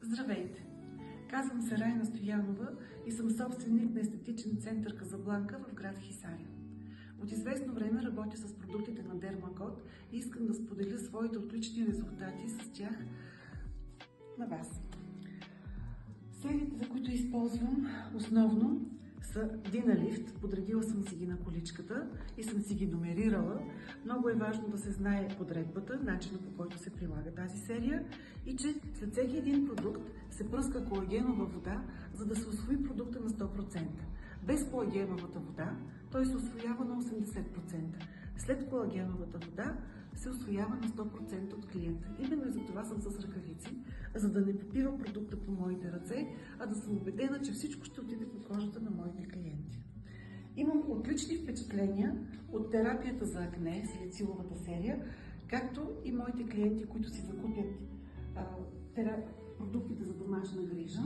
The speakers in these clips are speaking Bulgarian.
Здравейте! Казвам се Райна Стоянова и съм собственик на естетичен център Казабланка в град Хисаря. От известно време работя с продуктите на Дермакод и искам да споделя своите отлични резултати с тях на вас. Сериите, за които използвам основно, са Диналифт. Подредила съм си ги на количката и съм си ги номерирала. Много е важно да се знае подредбата, начина по който се прилага тази серия и че след всеки един продукт се пръска колагенова вода, за да се усвои продукта на 100%. Без колагеновата вода той се усвоява на 80%. След колагеновата вода се усвоява на 100% от клиента. Именно и за това съм с ръкавици, за да не попива продукта по моите ръце, а да съм убедена, че всичко ще отиде по кожата на моите клиенти. Имам отлични впечатления от терапията за акне, салициловата серия, както и моите клиенти, които си закупят продуктите за домашна грижа.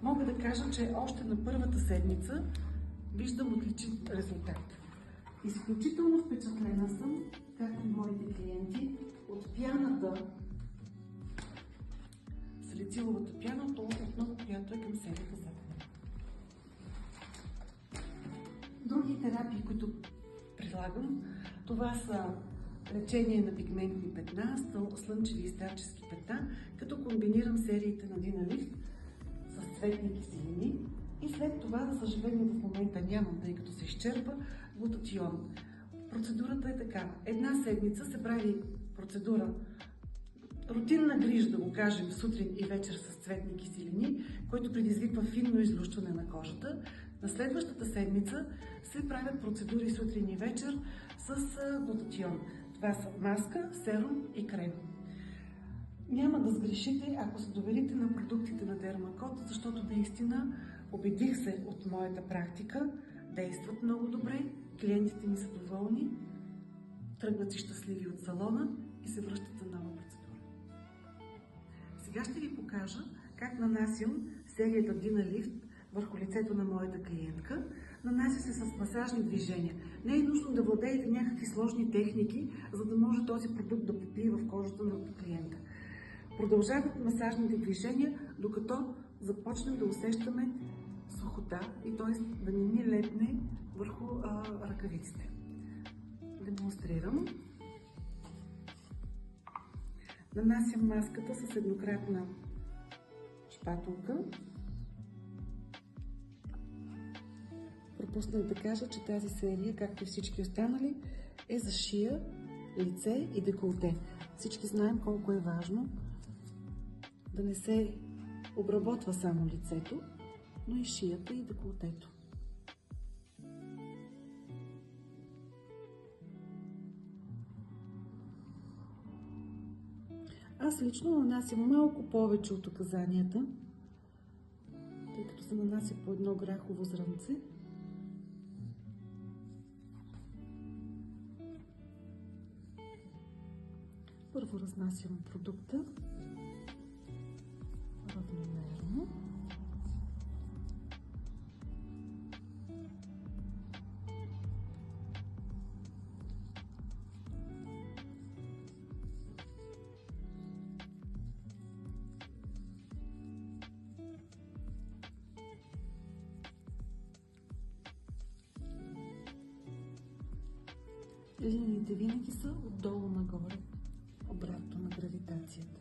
Мога да кажа, че още на първата седмица виждам отличен резултат. Изключително впечатлена съм, както и моите клиенти, от пяната, салициловата пяна, отново, която е към серията за акне. Други терапии, които прилагам, това са лечение на пигментни петна, слънчеви и старчески петна, като комбинирам сериите на Диналифт с цветни киселини и след това, за съжаление, в момента нямам, тъй като се изчерпа, глутатион. Процедурата е така. Една седмица се прави процедура, рутинна грижа, да го кажем, сутрин и вечер с цветни киселини, който предизвиква финно излущване на кожата. На следващата седмица се правят процедури сутрин и вечер с глутатион. Това са маска, серум и крем. Няма да сгрешите, ако се доверите на продуктите на Дермакод, защото наистина убедих се от моята практика, действат много добре, клиентите ми са доволни, тръгват си щастливи от салона и се връщат за нова процедура. Сега ще ви покажа как нанасям серията Диналифт върху лицето на моята клиентка. Нанася се с масажни движения. Не е нужно да владеете някакви сложни техники, за да може този продукт да попие в кожата на клиента. Продължават масажните движения, докато започнем да усещаме сухота и т.е. да не ни лепне върху ръкавиците. Демонстрирам. Нанасям маската с еднократна шпатулка. Пропуснах да кажа, че тази серия, както и всички останали, е за шия, лице и деколте. Всички знаем колко е важно да не се обработва само лицето, но и шията и деколтето. Аз лично нанасям малко повече от указанията, тъй като се нанася по едно грахово зрънце. Първо разнасям продукта равномерно. Линиите винаги са отдолу нагоре, обратно на гравитацията.